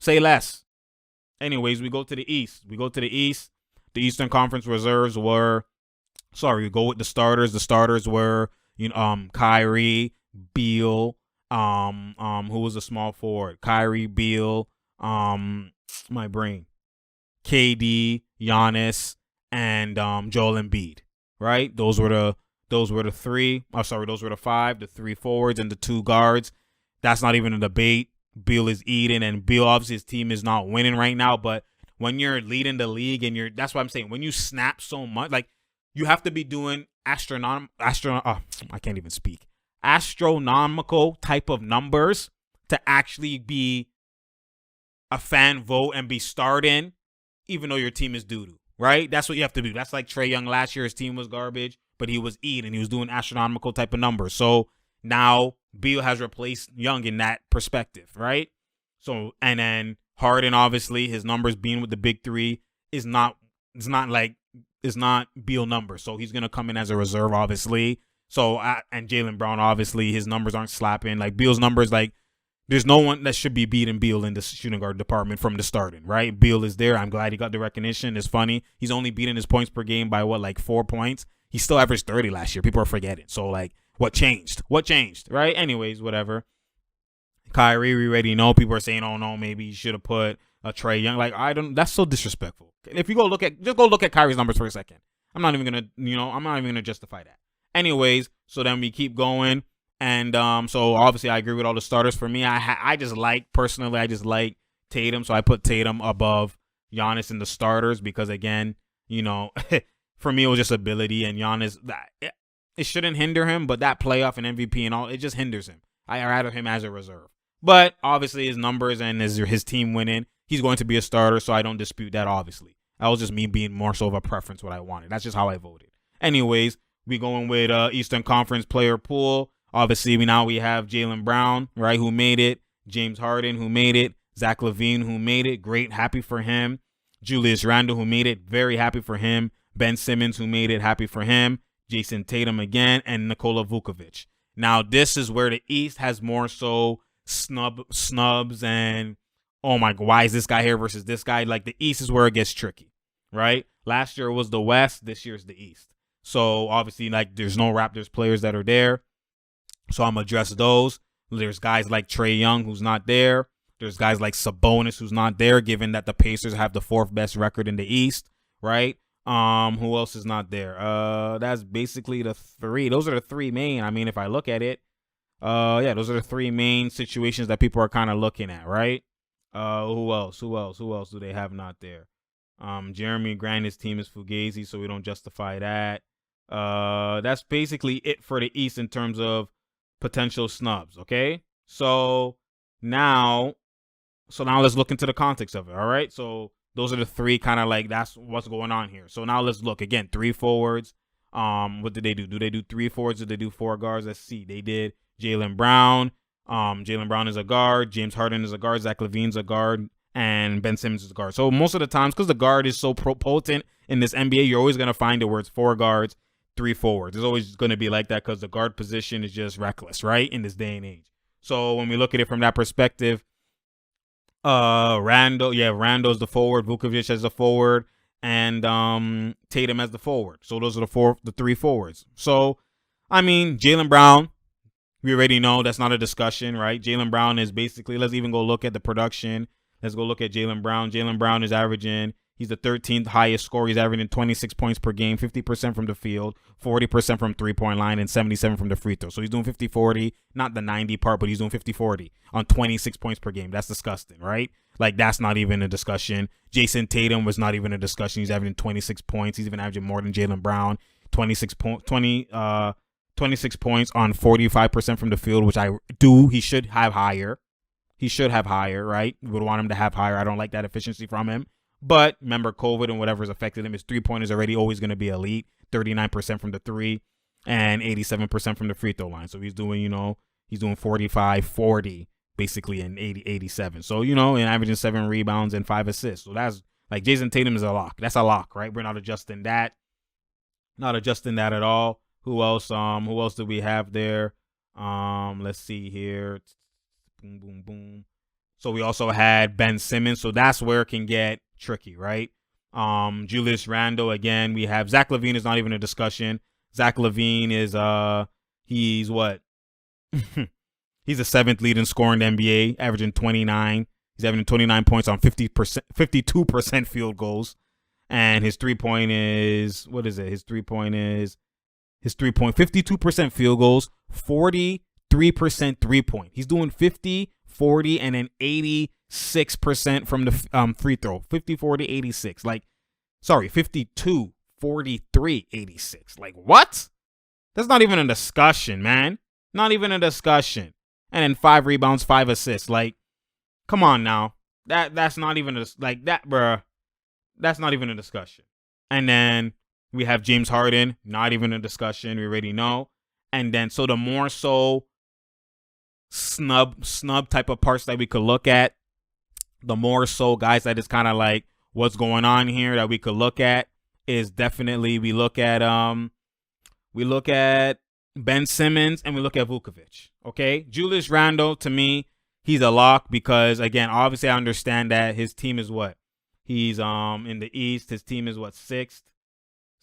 Say less. Anyways, we go to the East. The Eastern Conference reserves were, we go with the starters. The starters were, Kyrie, Beal, who was a small forward? Kyrie, Beal, my brain, KD, Giannis, and Joel Embiid. Right? Those were the three. Those were the five, the three forwards and the two guards. That's not even a debate. Beal is eating, and Beal, obviously his team is not winning right now, but when you're leading the league and that's what I'm saying, when you snap so much, like, you have to be doing I can't even speak. Astronomical type of numbers to actually be a fan vote and be starting, even though your team is doo-doo, right? That's what you have to do. That's like Trey Young last year. His team was garbage, but he was eating. He was doing astronomical type of numbers. So now Beal has replaced Young in that perspective, right? So, and then Harden, obviously, his numbers being with the big three is not Beal numbers. So he's going to come in as a reserve, obviously. So, and Jaylen Brown, obviously, his numbers aren't slapping. Like, Beal's numbers, like, there's no one that should be beating Beal in the shooting guard department from the starting, right? Beal is there. I'm glad he got the recognition. It's funny. He's only beating his points per game by, 4 points? He still averaged 30 last year. People are forgetting. So, like, what changed? Right? Anyways, whatever. Kyrie, we already know. People are saying, oh, no, maybe you should have put a Trey Young. Like, that's so disrespectful. If you just go look at Kyrie's numbers for a second. I'm not even going to justify that. Anyways, so then we keep going. And so obviously I agree with all the starters. For me, I just like Tatum. So I put Tatum above Giannis in the starters because, again, for me, it was just ability. And Giannis, it shouldn't hinder him, but that playoff and MVP and all, it just hinders him. I rather him as a reserve. But obviously his numbers and his team winning, he's going to be a starter, so I don't dispute that, obviously. That was just me being more so of a preference what I wanted. That's just how I voted. Anyways, we going with Eastern Conference player pool. Obviously, we have Jaylen Brown, right, who made it. James Harden, who made it. Zach LaVine, who made it. Great, happy for him. Julius Randle, who made it. Very happy for him. Ben Simmons, who made it. Happy for him. Jason Tatum again, and Nikola Vukovic. Now, this is where the East has more so snubs and, oh my God, why is this guy here versus this guy? Like, the East is where it gets tricky, right? Last year was the West. This year's the East. So, obviously, like, there's no Raptors players that are there. So, I'm going to address those. There's guys like Trey Young, who's not there. There's guys like Sabonis, who's not there, given that the Pacers have the 4th best record in the East, right? Who else is not there? That's basically the three. Those are the three main. I mean, if I look at it, those are the three main situations that people are kind of looking at, right? Who else do they have not there? Jeremy Grant, his team is Fugazi, so we don't justify that. That's basically it for the East in terms of potential snubs, okay? So now let's look into the context of it, all right? So those are the three kind of like, that's what's going on here. So now let's look again. 3 forwards. What did they do? Do they do 3 forwards? Did they do 4 guards? Let's see. They did Jaylen Brown. Jaylen Brown is a guard. James Harden is a guard. Zach LaVine's a guard. And Ben Simmons is a guard. So most of the times, because the guard is so potent in this NBA, you're always going to find it where it's 4 guards, 3 forwards. It's always going to be like that because the guard position is just reckless, right? In this day and age. So when we look at it from that perspective, Randle's the forward, Vukovic as the forward, and Tatum as the forward. So those are the 3 forwards. So, I mean, Jaylen Brown, we already know that's not a discussion, right? Jaylen Brown is basically, let's even go look at the production. Let's go look at Jaylen Brown. Jaylen Brown is averaging, he's the 13th highest scorer. He's averaging 26 points per game, 50% from the field, 40% from 3-point line, and 77 from the free throw. So he's doing 50-40, not the 90 part, but he's doing 50-40 on 26 points per game. That's disgusting, right? Like, that's not even a discussion. Jason Tatum was not even a discussion. He's averaging 26 points. He's even averaging more than Jaylen Brown. 26 points on 45% from the field, which he should have higher. He should have higher, right? We would want him to have higher. I don't like that efficiency from him. But remember, COVID and whatever's affected him, his 3-pointers already always going to be elite. 39% from the 3 and 87% from the free throw line. So he's doing, he's doing 45-40 basically in 87. So, and averaging 7 rebounds and 5 assists. So that's like Jason Tatum is a lock. That's a lock, right? We're not adjusting that. Not adjusting that at all. Who else? Who else do we have there? Let's see here. Boom, boom, boom. So we also had Ben Simmons. So that's where it can get tricky, right? Julius Randle, again, we have Zach LaVine is not even a discussion. Zach LaVine is he's what? He's the 7th leading scorer in the NBA, averaging 29. He's averaging 29 points on 52% field goals. And his 3-point is, what is it? His 52% field goals, 43% 3-point. He's doing 50, 40, and then 86% from the free throw. 50, 40, 86. 52, 43, 86. Like, what? That's not even a discussion, man. Not even a discussion. And then 5 rebounds, 5 assists. Like, come on now. That's not even bruh. That's not even a discussion. And then we have James Harden, not even a discussion. We already know. And then so the more so snub type of parts that we could look at, the more so guys that is kind of like what's going on here that we could look at is definitely we look at Ben Simmons and we look at Vucevic. Okay, Julius Randle, to me, he's a lock because, again, obviously I understand that his team is what? He's in the East. His team is what, 6th?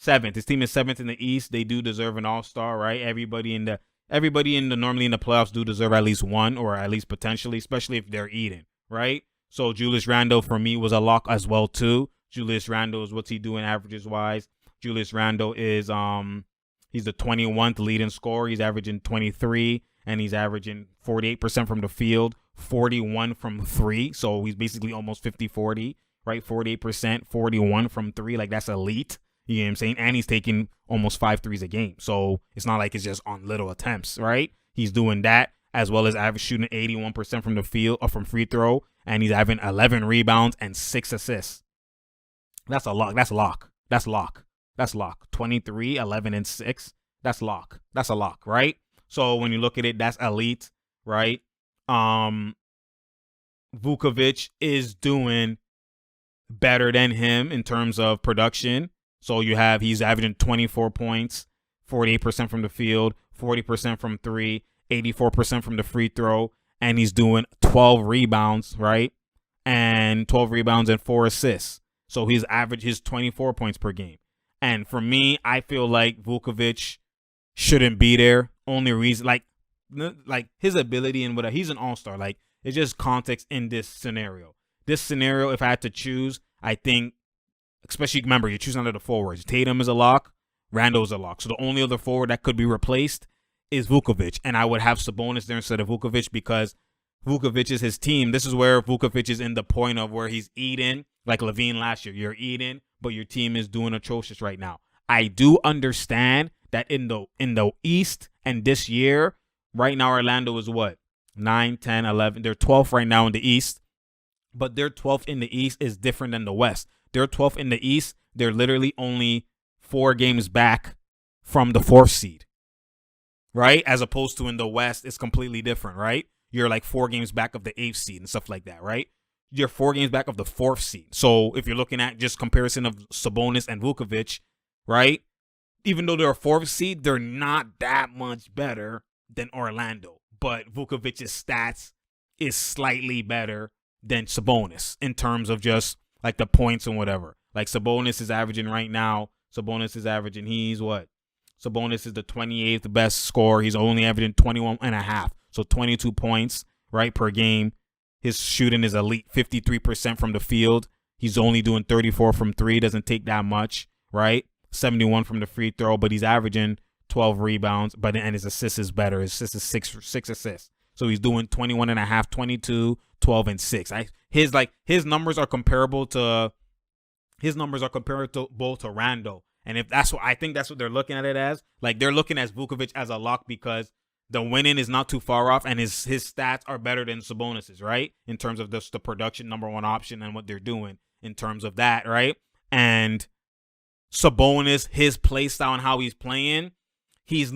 7th. His team is 7th in the East. They do deserve an all-star, right? Everybody in the normally in the playoffs do deserve at least one, or at least potentially, especially if they're eating, right? So Julius Randle for me was a lock as well too. Julius Randle is what's he doing averages wise. Julius Randle is he's the 21th leading scorer. He's averaging 23 and he's averaging 48% from the field, 41 from 3. So he's basically almost 50-40, right? 48%, 41 from 3. Like, that's elite. You know what I'm saying? And he's taking almost 5 threes a game. So it's not like it's just on little attempts, right? He's doing that as well as shooting 81% from the field or from free throw. And he's having 11 rebounds and 6 assists. That's a lock. That's lock. That's lock. That's lock. 23, 11, and 6. That's lock. That's a lock, right? So when you look at it, that's elite, right? Vucevic is doing better than him in terms of production. So he's averaging 24 points, 48% from the field, 40% from 3, 84% from the free throw, and he's doing 12 rebounds, right? And 12 rebounds and 4 assists. So his average is 24 points per game. And for me, I feel like Vucevic shouldn't be there. Only reason, like his ability and whatever, he's an all-star. Like, it's just context in this scenario. This scenario, if I had to choose, I think, especially, remember, you're choosing under the forwards. Tatum is a lock. Randle is a lock. So the only other forward that could be replaced is Vucevic. And I would have Sabonis there instead of Vucevic because Vucevic is his team. This is where Vucevic is in the point of where he's eating, like LaVine last year. You're eating, but your team is doing atrocious right now. I do understand that in the East and this year, right now Orlando is what? 9, 10, 11. They're 12th right now in the East. But their 12th in the East is different than the West. They're 12th in the East. They're literally only 4 games back from the 4th seed, right? As opposed to in the West, it's completely different, right? You're like 4 games back of the 8th seed and stuff like that, right? You're 4 games back of the 4th seed. So if you're looking at just comparison of Sabonis and Vucevic, right? Even though they're a 4th seed, they're not that much better than Orlando. But Vucevic's stats is slightly better than Sabonis in terms of just like the points and whatever. Like Sabonis is averaging right now. He's what? Sabonis is the 28th best scorer. He's only averaging 21.5. So 22 points, right, per game. His shooting is elite, 53% from the field. He's only doing 34 from 3. Doesn't take that much, right? 71 from the free throw, but he's averaging 12 rebounds. And his assist is better. His assist is 6 assists. So he's doing 21.5, 22, 12, and 6. His numbers are comparable to Randle. And if that's what I think that's what they're looking at it as. Like, they're looking at Vucevic as a lock because the winning is not too far off, and his stats are better than Sabonis's, right? In terms of the production number 1 option and what they're doing in terms of that, right? And Sabonis, his play style and how he's playing, he's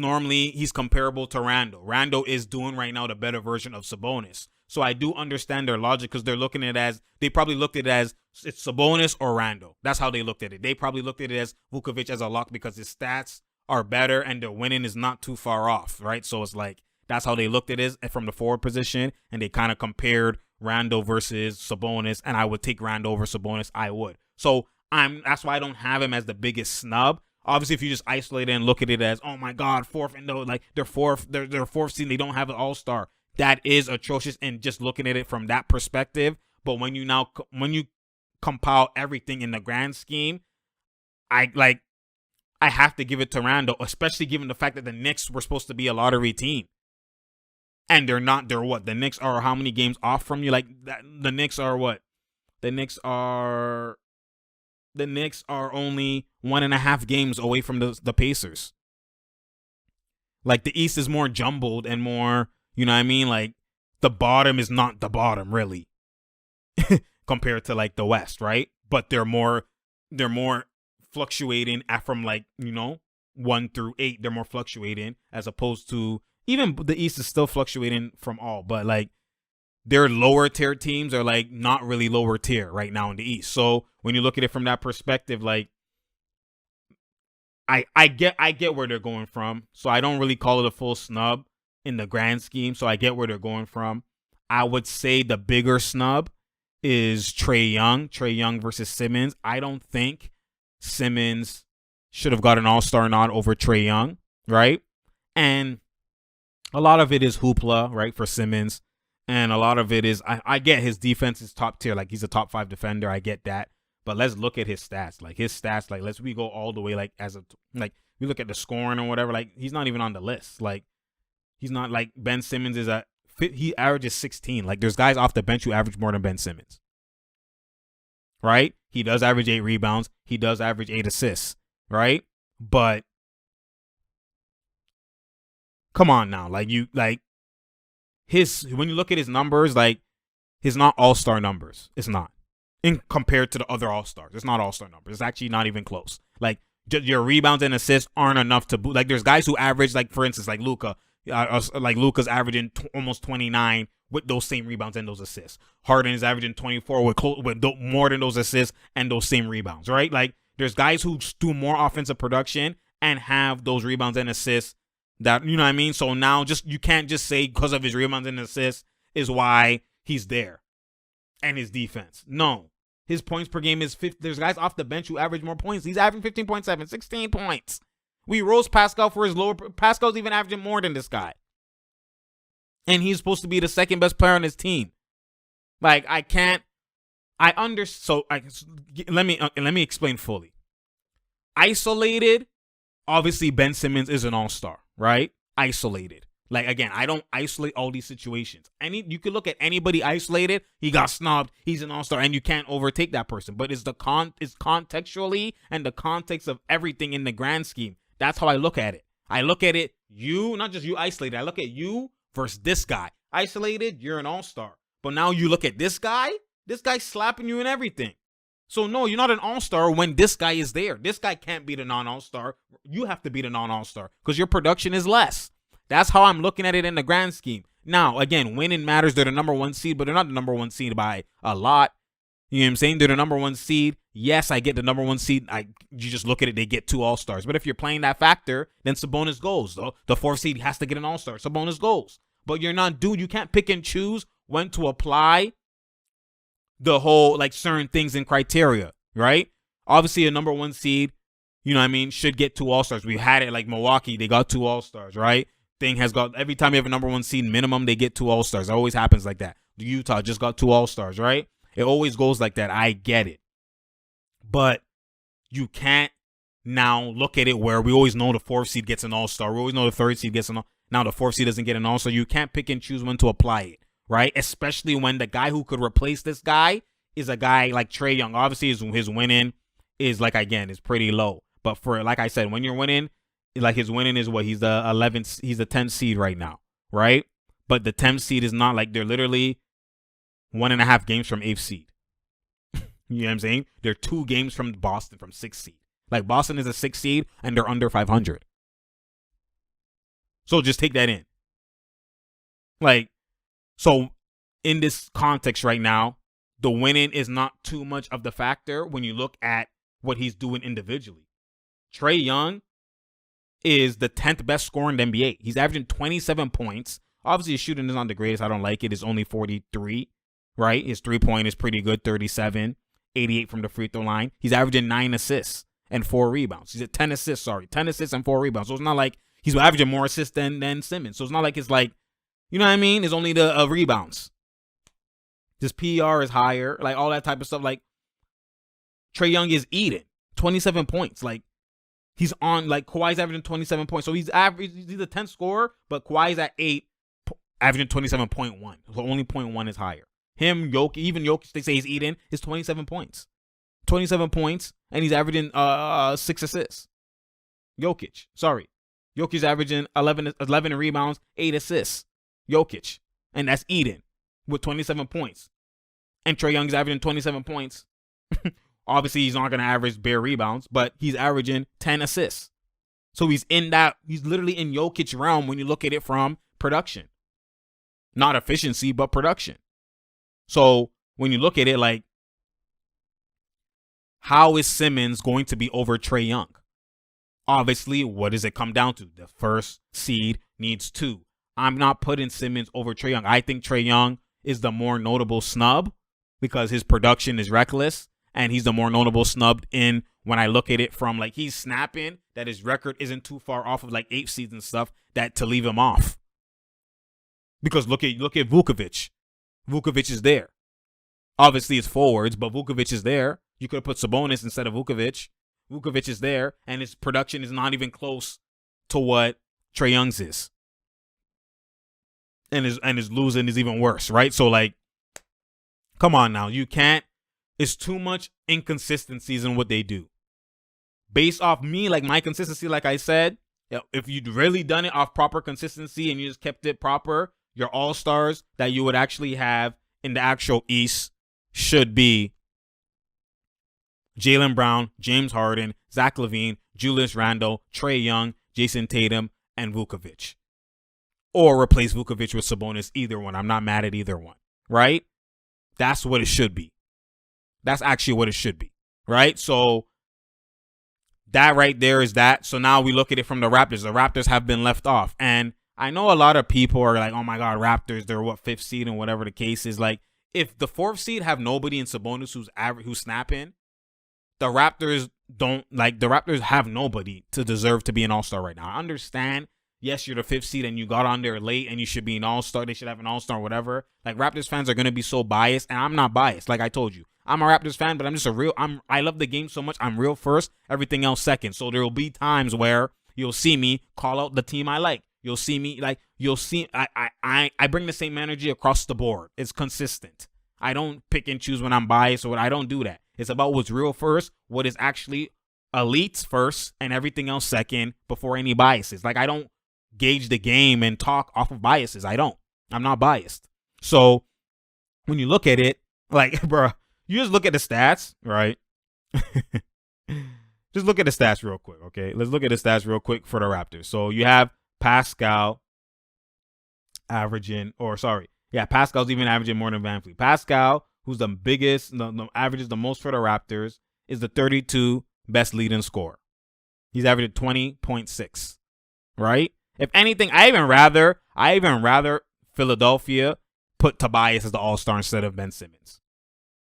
comparable to Randle. Randle is doing right now the better version of Sabonis. So I do understand their logic because they're looking at it as, they probably looked at it as it's Sabonis or Randle. That's how they looked at it. They probably looked at it as Vucevic as a lock because his stats are better and their winning is not too far off, right? So it's like, that's how they looked at it from the forward position, and they kind of compared Randle versus Sabonis, and I would take Randle over Sabonis. I would. So that's why I don't have him as the biggest snub. Obviously, if you just isolate it and look at it as, oh my God, fourth, and like they're fourth seed, they don't have an all-star. That is atrocious, and just looking at it from that perspective. But when you compile everything in the grand scheme, I have to give it to Randle, especially given the fact that the Knicks were supposed to be a lottery team. And they're not. They're what? The Knicks are how many games off from you? Like the Knicks are what? The Knicks are only 1.5 games away from the Pacers. Like the East is more jumbled and more, you know what I mean? Like the bottom is not the bottom really compared to like the West, right? But they're more fluctuating from like, 1 through 8. They're more fluctuating as opposed to even the East is still fluctuating from all, but like their lower tier teams are like not really lower tier right now in the East. So when you look at it from that perspective, like I get where they're going from. So I don't really call it a full snub in the grand scheme. So I get where they're going from. I would say the bigger snub is Trey Young versus Simmons. I don't think Simmons should have got an all-star nod over Trey Young, right? And a lot of it is hoopla, right, for Simmons. And a lot of it is, I get his defense is top tier. Like, he's a top 5 defender. I get that. But let's look at his stats. Like, we go all the way, like, we look at the scoring or whatever. Like, he's not even on the list. Like, he's not, like, Ben Simmons he averages 16. Like, there's guys off the bench who average more than Ben Simmons. Right? He does average 8 rebounds. He does average 8 assists. Right? But come on now. Like, when you look at his numbers, like, he's not all-star numbers. It's not. Compared to the other all-stars. It's not all-star numbers. It's actually not even close. Like, your rebounds and assists aren't enough to like, there's guys who average, like, for instance, like Luka. Like, Luka's averaging almost 29 with those same rebounds and those assists. Harden is averaging 24 with more than those assists and those same rebounds, right? Like, there's guys who do more offensive production and have those rebounds and assists that, you know what I mean? So now you can't just say because of his rebounds and assists is why he's there and his defense. No. His points per game is 50. There's guys off the bench who average more points. He's averaging 15.7, 16 points. We roast Pascal for his lower. Pascal's even averaging more than this guy. And he's supposed to be the second best player on his team. Like, let me explain fully. Isolated, obviously Ben Simmons is an all-star, right? Isolated. Like, again, I don't isolate all these situations. You could look at anybody isolated. He got snubbed. He's an all-star, and you can't overtake that person. But it's contextually and the context of everything in the grand scheme. That's how I look at it. I look at it, not just you isolated. I look at you versus this guy. Isolated, you're an all-star. But now you look at this guy's slapping you and everything. So, no, you're not an all-star when this guy is there. This guy can't be the non-all-star. You have to be the non-all-star because your production is less. That's how I'm looking at it in the grand scheme. Now, again, winning matters. They're the number 1 seed, but they're not the number 1 seed by a lot. You know what I'm saying? They're the number 1 seed. Yes, I get the number 1 seed. You just look at it, they get 2 all-stars. But if you're playing that factor, then Sabonis goes. The 4th seed has to get an all-star. Sabonis goes. But you're not, dude, you can't pick and choose when to apply the whole, like, certain things and criteria, right? Obviously, a number 1 seed, you know what I mean, should get 2 all-stars. We had it like Milwaukee. They got 2 all-stars, right? Every time you have a number 1 seed minimum, they get 2 all-stars. It always happens like that. Utah just got 2 all-stars, right? It always goes like that. I get it. But you can't now look at it where we always know the 4th seed gets an all-star. We always know the 3rd seed gets an all-star. Now the 4th seed doesn't get an all-star. You can't pick and choose when to apply it, right? Especially when the guy who could replace this guy is a guy like Trey Young. Obviously, his winning is, like, again, is pretty low. But for, like I said, when you're winning, like, his winning is what? He's the 11th. He's the 10th seed right now, right? But the 10th seed is not, like, they're literally 1.5 games from 8th seed. You know what I'm saying? They're 2 games from Boston, from 6th seed. Like, Boston is a 6th seed, and they're under 500. So just take that in. Like, so in this context right now, the winning is not too much of the factor when you look at what he's doing individually. Trey Young is the 10th best scorer in the NBA. He's averaging 27 points. Obviously, his shooting is not the greatest. I don't like it. It's only 43. right? His 3-point is pretty good, 37, 88 from the free throw line. He's averaging 9 assists and 4 rebounds. He's at 10 assists, 10 assists and 4 rebounds. So it's not like he's averaging more assists than Simmons. So it's not like it's like, you know what I mean? It's only the rebounds. His PR is higher, like all that type of stuff. Like Trey Young is eating 27 points. Like he's on, like Kawhi's averaging 27 points. So he's a 10th scorer, but Kawhi's at 8, averaging 27.1. So only 0.1 is higher. Him, Jokic, even Jokic, they say he's eating, is 27 points. 27 points, and he's averaging 6 assists. Jokic is averaging 11 rebounds, 8 assists. Jokic. And that's Eden with 27 points. And Trey Young's averaging 27 points. Obviously, he's not going to average bare rebounds, but he's averaging 10 assists. So he's literally in Jokic realm when you look at it from production. Not efficiency, but production. So when you look at it, like, how is Simmons going to be over Trey Young? Obviously, what does it come down to? The first seed needs 2. I'm not putting Simmons over Trey Young. I think Trey Young is the more notable snub because his production is reckless, and he's the more notable snub in when I look at it from, like, he's snapping that his record isn't too far off of, like, 8 seeds and stuff that to leave him off. Because look at Vukovic. Vukovic is there. Obviously, it's forwards, but Vukovic is there. You could have put Sabonis instead of Vukovic. Vukovic is there, and his production is not even close to what Trey Young's is. And his losing is even worse, right? So, like, come on now. You can't. It's too much inconsistencies in what they do. Based off me, like, my consistency, like I said, if you'd really done it off proper consistency and you just kept it proper, your all-stars that you would actually have in the actual East should be Jaylen Brown, James Harden, Zach LaVine, Julius Randle, Trey Young, Jason Tatum, and Vukovic. Or replace Vukovic with Sabonis, either one. I'm not mad at either one, right? That's what it should be. That's actually what it should be, right? So that right there is that. So now we look at it from the Raptors. The Raptors have been left off. And I know a lot of people are like, oh my God, Raptors, they're what, 5th seed and whatever the case is. Like, if the 4th seed have nobody in Sabonis who's snapping, the Raptors have nobody to deserve to be an all-star right now. I understand, yes, you're the 5th seed and you got on there late and you should be an all-star. They should have an all-star or whatever. Like, Raptors fans are going to be so biased, and I'm not biased. Like I told you, I'm a Raptors fan, but I'm just I love the game so much. I'm real first, everything else second. So there will be times where you'll see me call out the team I like. You'll see me, like, I bring the same energy across the board. It's consistent. I don't pick and choose when I'm biased or what. I don't do that. It's about what's real first, what is actually elites first, and everything else second before any biases. Like, I don't gauge the game and talk off of biases. I don't. I'm not biased. So when you look at it, like, bro, you just look at the stats, right? Just look at the stats real quick, okay? Let's look at the stats real quick for the Raptors. So you have Pascal Pascal's even averaging more than VanVleet. Pascal, who's the biggest, the averages the most for the Raptors, is the 32 best leading scorer. He's averaging 20.6, right? If anything, I even rather Philadelphia put Tobias as the all-star instead of Ben Simmons.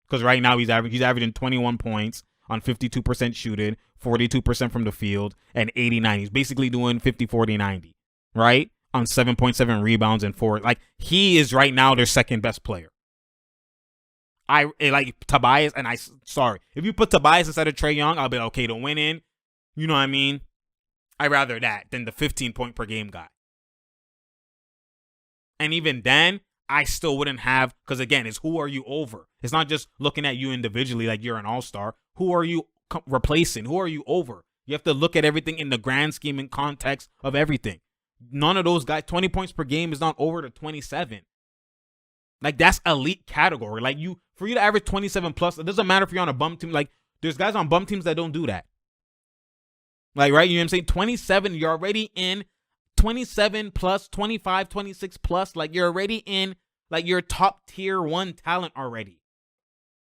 Because right now he's averaging 21 points on 52% shooting, 42% from the field, and 89. He's basically doing 50, 40, 90, right? On 7.7 rebounds and 4. Like, he is right now their second best player. Like Tobias, and if you put Tobias instead of Trey Young, I'll be like, okay, to win in, you know what I mean? I'd rather that than the 15 point per game guy. And even then, I still wouldn't have, because again, it's who are you over? It's not just looking at you individually like you're an all-star. Who are you replacing? Who are you over? You have to look at everything in the grand scheme and context of everything. None of those guys, 20 points per game is not over to 27. Like, that's elite category. Like, for you to average 27 plus, it doesn't matter if you're on a bum team. Like, there's guys on bum teams that don't do that. Like, right? You know what I'm saying? 27, you're already in 27 plus, 25, 26 plus. Like, you're already in, like, your top tier 1 talent already.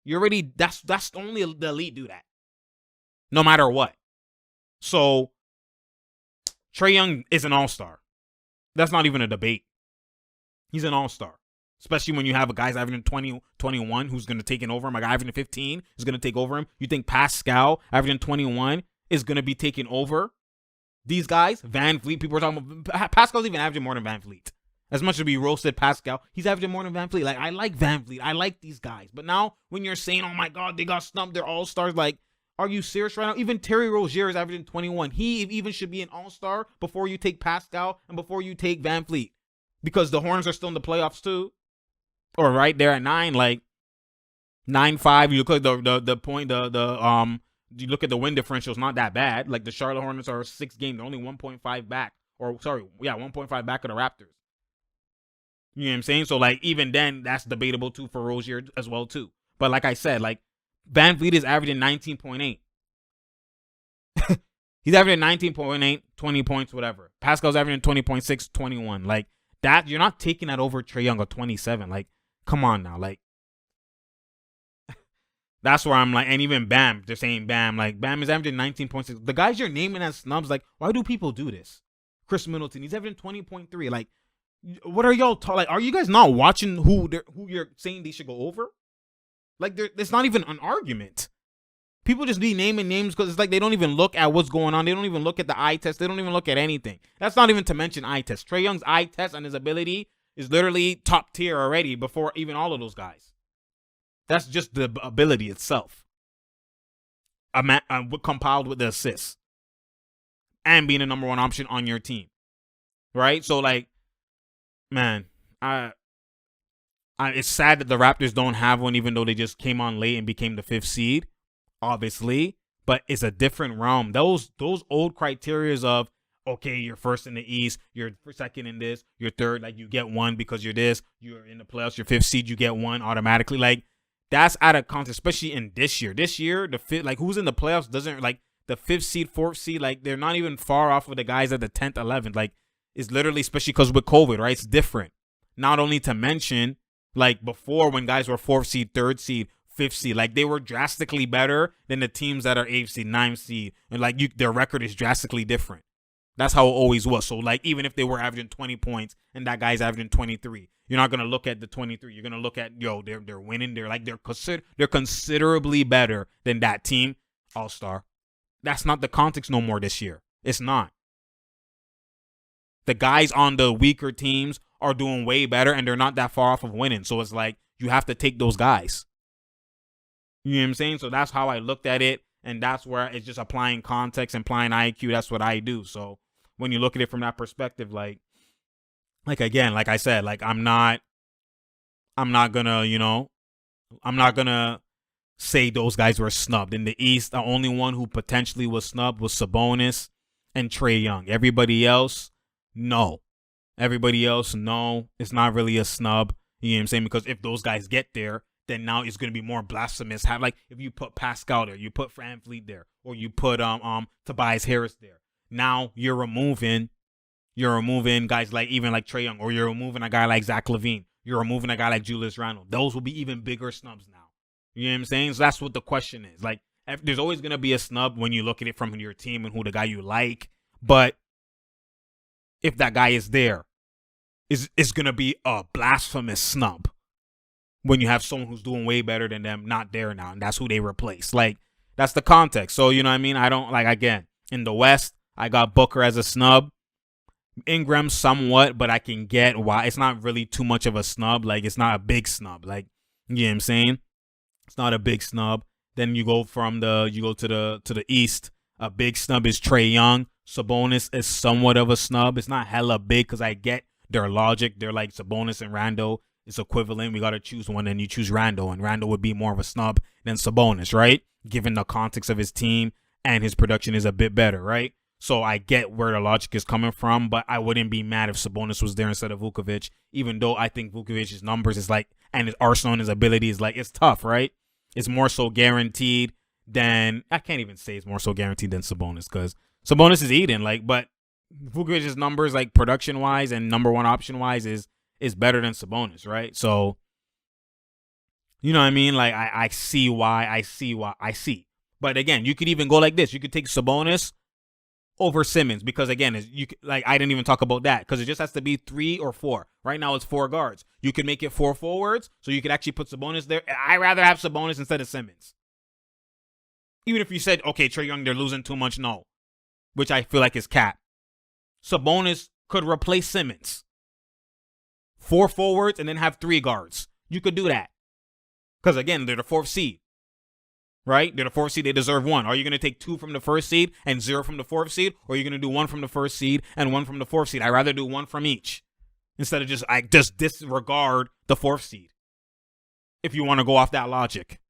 You're already, that's only the elite do that. No matter what. So, Trey Young is an all-star. That's not even a debate. He's an all-star. Especially when you have a guy's averaging 20, 21 who's going to take it over him. A guy averaging 15 is going to take over him. You think Pascal averaging 21 is going to be taking over these guys? Van Vliet, people are talking about Pascal's even averaging more than Van Vliet. As much as we roasted Pascal, he's averaging more than Van Vliet. Like, I like Van Vliet. I like these guys. But now when you're saying, oh my God, they got snubbed, they're all-stars, like, are you serious right now? Even Terry Rozier is averaging 21. He even should be an all-star before you take Pascal and before you take Van Vliet. Because the Hornets are still in the playoffs too. Or right there at 9, like 9-5. You look at you look at the win differential, it's not that bad. Like the Charlotte Hornets are 6 games, they're only 1.5 back. 1.5 back of the Raptors. You know what I'm saying? So like even then, that's debatable too for Rozier as well too. But like I said, like Van Vliet is averaging 19.8. He's averaging 19.8, 20 points, whatever. Pascal's averaging 20.6, 21. Like that, you're not taking that over Trey Young or 27. Like, come on now. Like, that's where I'm like, and even Bam, they're saying Bam. Like, Bam is averaging 19.6. The guys you're naming as snubs, like, why do people do this? Chris Middleton, he's averaging 20.3. Like, what are y'all like? Are you guys not watching who you're saying they should go over? Like, it's not even an argument. People just be naming names because it's like they don't even look at what's going on. They don't even look at the eye test. They don't even look at anything. That's not even to mention eye test. Trey Young's eye test and his ability is literally top tier already before even all of those guys. That's just the ability itself. Compiled with the assists. And being the number one option on your team. Right? So, like, man, it's sad that the Raptors don't have one even though they just came on late and became the 5th seed. Obviously, but it's a different realm. Those old criterias of, okay, you're first in the East, you're second in this, you're third, like you get one because you're this, you're in the playoffs, you're 5th seed, you get one automatically. Like that's out of context, especially in this year. This year, the fifth, like who's in the playoffs doesn't like the 5th seed, 4th seed, like they're not even far off of the guys at the 10th, 11th. Like it's literally, especially because with COVID, right? It's different. Not only to mention, like before when guys were 4th seed, 3rd seed, 5th seed, like they were drastically better than the teams that are 8th seed, 9th seed, and like their record is drastically different. That's how it always was. So like even if they were averaging 20 points and that guy's averaging 23, you're not gonna look at the 23. You're gonna look at they're winning. They're considerably better than that team all-star. That's not the context no more this year. It's not. The guys on the weaker teams are doing way better and they're not that far off of winning. So it's like you have to take those guys. You know what I'm saying? So that's how I looked at it, and that's where it's just applying context and applying IQ. That's what I do. So when you look at it from that perspective, like again, like I said, like I'm not gonna say those guys were snubbed. In the East, the only one who potentially was snubbed was Sabonis and Trey Young. Everybody else, no. It's not really a snub. You know what I'm saying? Because if those guys get there, then now it's going to be more blasphemous. Like if you put Pascal there, you put Van Vliet there, or you put Tobias Harris there. Now you're removing guys like even like Trey Young, or you're removing a guy like Zach LaVine. You're removing a guy like Julius Randle. Those will be even bigger snubs now. You know what I'm saying? So that's what the question is. Like there's always going to be a snub when you look at it from your team and who the guy you like. But if that guy is there, it's going to be a blasphemous snub. When you have someone who's doing way better than them not there now, and that's who they replace. Like, that's the context. So, you know what I mean? I don't, like, again, in the West, I got Booker as a snub. Ingram somewhat, but I can get why. It's not really too much of a snub. Like, it's not a big snub. Like, you know what I'm saying? It's not a big snub. Then you go to the East. A big snub is Trey Young. Sabonis is somewhat of a snub. It's not hella big because I get their logic. They're like Sabonis and Randle. It's equivalent. We got to choose one, and you choose Randle, and Randle would be more of a snub than Sabonis, right? Given the context of his team and his production is a bit better, right? So I get where the logic is coming from, but I wouldn't be mad if Sabonis was there instead of Vukovic, even though I think Vukovic's numbers is like, and his arsenal and his ability is like, it's tough, right? It's more so guaranteed than, I can't even say it's more so guaranteed than Sabonis, because Sabonis is eating, like, but Vukovic's numbers, like production-wise and number one option-wise is better than Sabonis, right? So, you know what I mean? Like, I see why. But again, you could even go like this. You could take Sabonis over Simmons because again, I didn't even talk about that because it just has to be 3 or 4. Right now it's 4 guards. You can make it 4 forwards, so you could actually put Sabonis there. I'd rather have Sabonis instead of Simmons. Even if you said, okay, Trey Young, they're losing too much, no, which I feel like is cap. Sabonis could replace Simmons. 4 forwards and then have 3 guards. You could do that because again, they're the 4th seed. Right? They're the 4th seed. They deserve 1. Are you going to take 2 from the 1st seed and 0 from the 4th seed? Or are you going to do 1 from the 1st seed and 1 from the 4th seed? I'd rather do 1 from each instead of just disregard the 4th seed. If you want to go off that logic.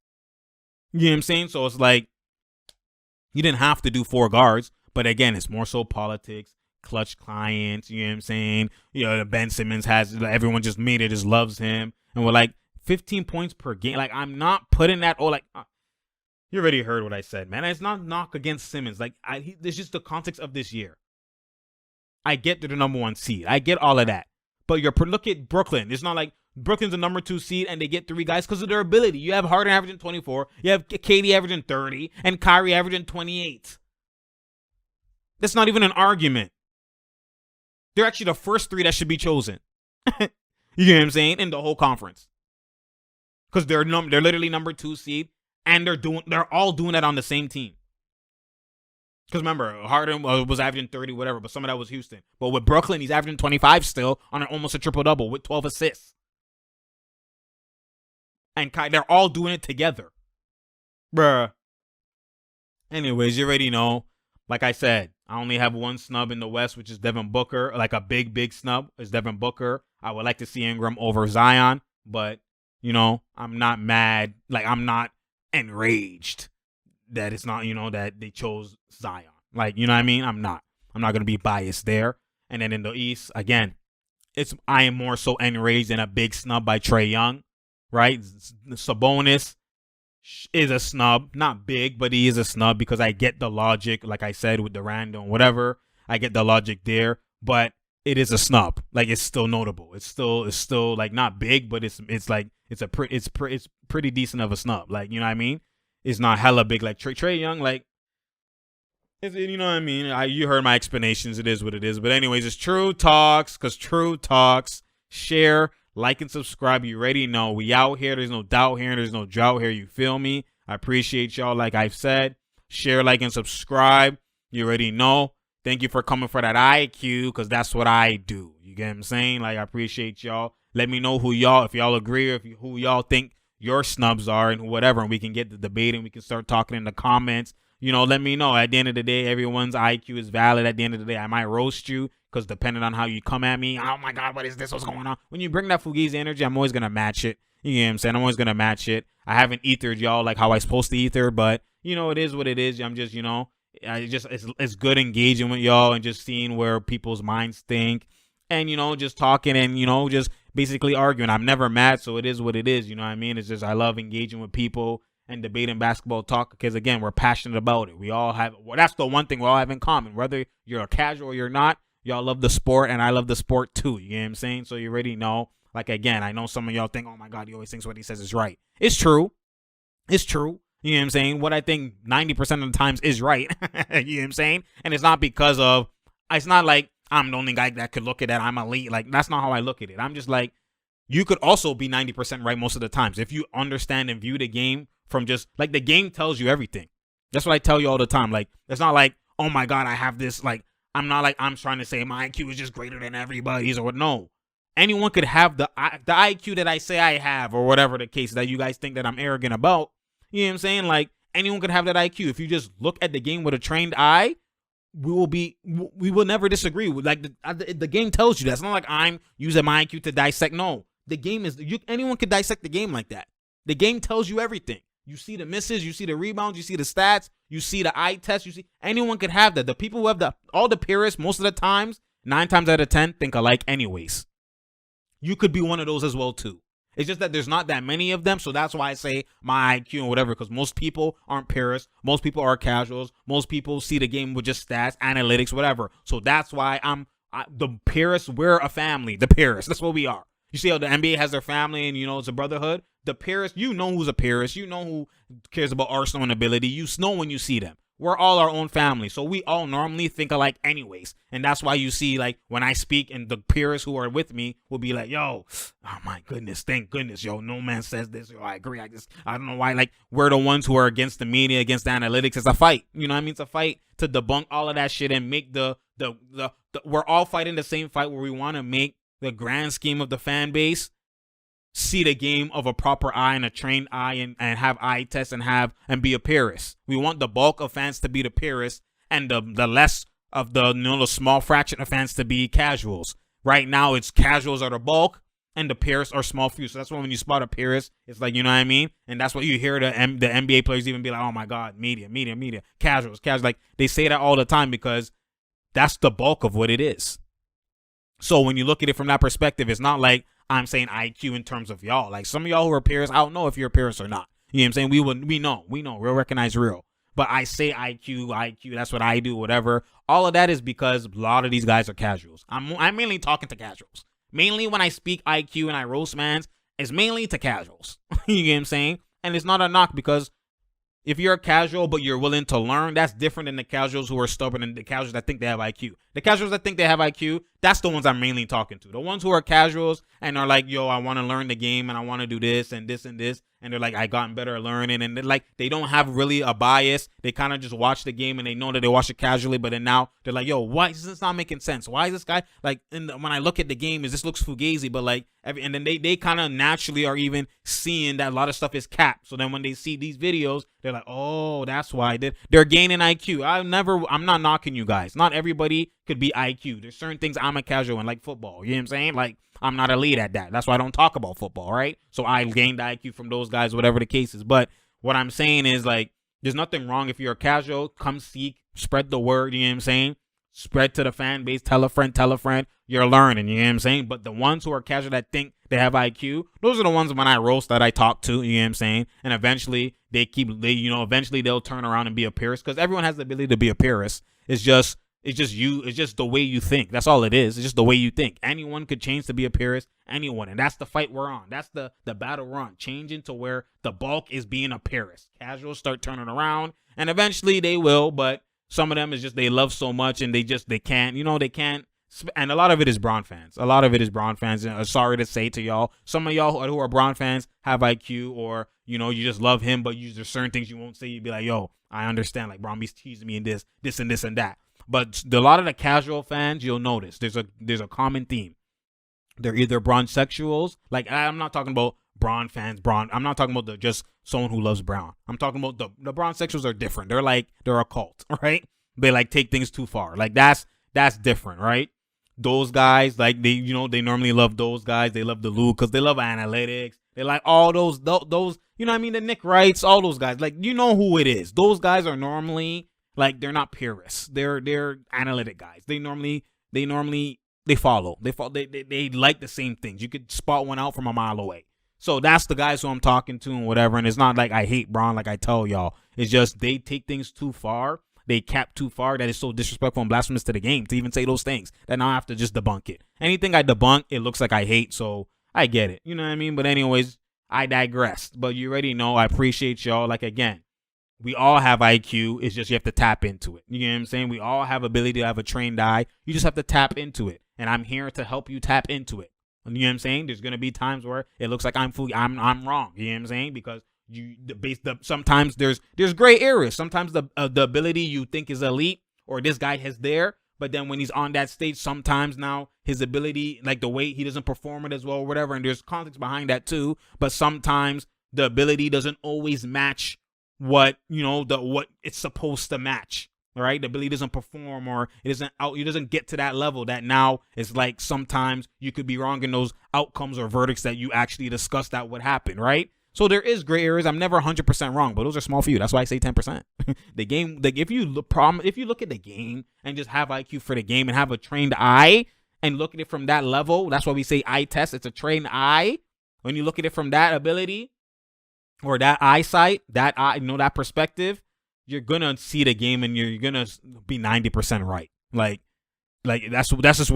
You know what I'm saying? So it's like, you didn't have to do 4 guards. But again, it's more so politics, clutch clients. You know what I'm saying? You know, Ben Simmons everyone just made it, just loves him. And we're like, 15 points per game. Like, I'm not putting that, you already heard what I said, man. It's not knock against Simmons. Like, there's just the context of this year. I get they're the number 1 seed. I get all of that. But look at Brooklyn. It's not like Brooklyn's the number 2 seed and they get 3 guys because of their ability. You have Harden averaging 24. You have KD averaging 30. And Kyrie averaging 28. That's not even an argument. They're actually the first 3 that should be chosen. You know what I'm saying? In the whole conference. Because they're literally number 2 seed. And they're all doing that on the same team. Because remember, Harden was averaging 30, whatever, but some of that was Houston. But with Brooklyn, he's averaging 25 still on almost a triple-double with 12 assists. And they're all doing it together. Bruh. Anyways, you already know. Like I said, I only have 1 snub in the West, which is Devin Booker. Like a big, big snub is Devin Booker. I would like to see Ingram over Zion. But, you know, I'm not mad. Like, I'm not enraged that it's not, you know, that they chose Zion. Like, you know what I mean? I'm not going to be biased there. And then in the East, again, I am more so enraged than a big snub by Trey Young, right? Sabonis is a snub. Not big, but he is a snub because I get the logic, like I said, with the Randle and whatever. I get the logic there, but it is a snub. Like, it's still notable. It's still like not big, but it's pretty decent of a snub. Like, you know what I mean? It's not hella big like Trey Young. Like, you know what I mean? You heard my explanations. It is what it is. But anyways, it's True Talks. Because True Talks. Share, like, and subscribe. You already know we out here. There's no doubt here. There's no drought here. You feel me? I appreciate y'all. Like I've said, share, like, and subscribe. You already know. Thank you for coming for that IQ, because that's what I do. You get what I'm saying? Like, I appreciate y'all. Let me know if y'all agree, or who y'all think your snubs are and whatever, and we can get the debate and we can start talking in the comments. You know, let me know. At the end of the day, everyone's IQ is valid. At the end of the day, I might roast you because depending on how you come at me, oh my God, what is this? What's going on? When you bring that Fugazi energy, I'm always going to match it. You know what I'm saying? I'm always going to match it. I haven't ethered y'all like how I supposed to ether, but, you know, it is what it is. I'm just, you know, it's good engaging with y'all and just seeing where people's minds think and, you know, just talking and, you know, just basically arguing. I'm never mad, so it is what it is. You know what I mean? It's just I love engaging with people and debating basketball talk because, again, we're passionate about it. We all have, well, that's the one thing we all have in common. Whether you're a casual or you're not, y'all love the sport, and I love the sport too. You know what I'm saying? So you already know. Like, again, I know some of y'all think, oh my God, he always thinks what he says is right. It's true. It's true. You know what I'm saying? What I think 90% of the times is right. You know what I'm saying? And it's not because of, it's not like I'm the only guy that could look at that. I'm elite. Like, that's not how I look at it. I'm just like, you could also be 90% right most of the times. If you understand and view the game from just, like, the game tells you everything. That's what I tell you all the time. Like, it's not like, oh my God, I have this, like, I'm not like, I'm trying to say my IQ is just greater than everybody's or no. Anyone could have the IQ that I say I have or whatever the case that you guys think that I'm arrogant about. You know what I'm saying? Like, anyone could have that IQ. If you just look at the game with a trained eye, we will never disagree. Like, the game tells you that. It's not like I'm using my IQ to dissect. No, the game is, anyone could dissect the game like that. The game tells you everything. You see the misses, you see the rebounds, you see the stats, you see the eye test, you see, anyone could have that. The people who have all the purists, most of the times, 9 times out of 10, think alike anyways. You could be one of those as well too. It's just that there's not that many of them, so that's why I say my IQ and whatever, because most people aren't purists, most people are casuals, most people see the game with just stats, analytics, whatever. So that's why the purists, we're a family, the purists, that's what we are. You see how the NBA has their family and, you know, it's a brotherhood? The purists, you know who's a purist, you know who cares about arsenal and ability, you know when you see them. we're all our own family. So we all normally think alike anyways. And that's why you see, like, when I speak and the peers who are with me will be like, yo, oh my goodness, thank goodness, yo, no man says this. Yo, I agree. I don't know why. Like, we're the ones who are against the media, against the analytics. It's a fight. You know what I mean? It's a fight to debunk all of that shit and make we're all fighting the same fight where we want to make the grand scheme of the fan base see the game of a proper eye and a trained eye and have eye tests and be a purist. We want the bulk of fans to be the purists and the less of the small fraction of fans to be casuals. Right now, it's casuals are the bulk and the purists are small few. So that's why when you spot a purist, it's like, you know what I mean? And that's what you hear the NBA players even be like, oh my God, media, casuals. Like, they say that all the time because that's the bulk of what it is. So when you look at it from that perspective, it's not like I'm saying IQ in terms of y'all. Like, some of y'all who are peers, I don't know if you're a peers or not. You know what I'm saying? We know, real recognize real. But I say IQ, that's what I do, whatever. All of that is because a lot of these guys are casuals. I'm mainly talking to casuals. Mainly when I speak IQ and I roast mans, it's mainly to casuals. You get what I'm saying? And it's not a knock because if you're a casual but you're willing to learn, that's different than the casuals who are stubborn and the casuals that think they have IQ. The casuals that think they have IQ, that's the ones I'm mainly talking to. The ones who are casuals and are like, yo, I want to learn the game and I want to do this and this and this. And they're like, I gotten better at learning. And they're like, they don't have really a bias. They kind of just watch the game and they know that they watch it casually. But then now they're like, yo, why is this not making sense? Why is this guy like, when I look at the game, this looks fugazi, but like, and then they kind of naturally are even seeing that a lot of stuff is capped. So then when they see these videos, they're like, oh, that's why they're gaining IQ. I'm not knocking you guys. Not everybody could be IQ. There's certain things I'm a casual in, like football. You know what I'm saying? Like, I'm not elite at that. That's why I don't talk about football, right? So I gained IQ from those guys, whatever the case is. But what I'm saying is, like, there's nothing wrong if you're a casual. Come seek, spread the word, you know what I'm saying? Spread to the fan base, tell a friend, you're learning, you know what I'm saying? But the ones who are casual that think they have IQ, those are the ones when I roast that I talk to, you know what I'm saying? And eventually eventually they'll turn around and be a purist because everyone has the ability to be a purist. It's just the way you think. That's all it is. It's just the way you think. Anyone could change to be a purist, anyone. And that's the fight we're on. That's the battle we're on. Changing to where the bulk is being a purist. Casuals start turning around, and eventually they will, but some of them is just they love so much and they can't. And a lot of it is Braun fans. Sorry to say to y'all, some of y'all who are Braun fans have IQ, or you just love him, but there's certain things you won't say. You'd be like, yo, I understand. Like, Braun be teasing me in this and this and that. But a lot of the casual fans, you'll notice there's a common theme. They're either Braun sexuals. Like, I'm not talking about Braun fans. I'm not talking about just someone who loves Braun. I'm talking about the Braun sexuals are different. They're a cult, right? They like take things too far. Like, that's different, right? Those guys, like, they normally love those guys. They love the Luke because they love analytics. They like all those, you know what I mean? The Nick Wrights, all those guys. Like, you know who it is. Those guys are normally, like, they're not purists. They're analytic guys. They follow. They like the same things. You could spot one out from a mile away. So that's the guys who I'm talking to and whatever. And it's not like I hate Braun like I tell y'all. It's just they take things too far. They cap too far that is so disrespectful and blasphemous to the game to even say those things. That now I have to just debunk it. Anything I debunk, it looks like I hate. So I get it. You know what I mean? But anyways, I digressed. But you already know I appreciate y'all. Like, again, we all have IQ. It's just you have to tap into it. You know what I'm saying? We all have ability to have a trained eye. You just have to tap into it. And I'm here to help you tap into it. You know what I'm saying? There's going to be times where it looks like I'm wrong. You know what I'm saying? Because sometimes there's gray areas. Sometimes the ability you think is elite or this guy has there, but then when he's on that stage, sometimes now his ability, like the way he doesn't perform it as well or whatever, and there's context behind that too. But sometimes the ability doesn't always match what it's supposed to match. All right, the ability doesn't perform, or it doesn't get to that level that now it's like sometimes you could be wrong in those outcomes or verdicts that you actually discussed that would happen, right? So there is gray areas. I'm never 100% wrong, but those are small for you. That's why I say 10%. The game, like, if you look at the game and just have IQ for the game and have a trained eye and look at it from that level, that's why we say eye test. It's a trained eye. When you look at it from that ability or that eyesight, that eye, that perspective, you're gonna see the game and you're gonna be 90% right. Like that's just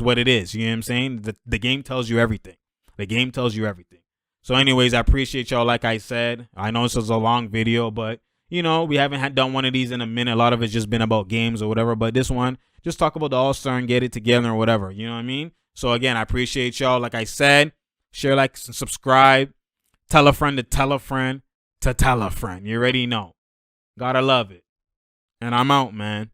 what it is. You know what I'm saying? The game tells you everything. The game tells you everything. So anyways, I appreciate y'all. Like I said, I know this is a long video, but You know, we haven't done one of these in a minute. A lot of it's just been about games or whatever. But this one, just talk about the All-Star and get it together or whatever. You know what I mean? So, again, I appreciate y'all. Like I said, share, like, and subscribe. Tell a friend to tell a friend to tell a friend. You already know. Gotta love it. And I'm out, man.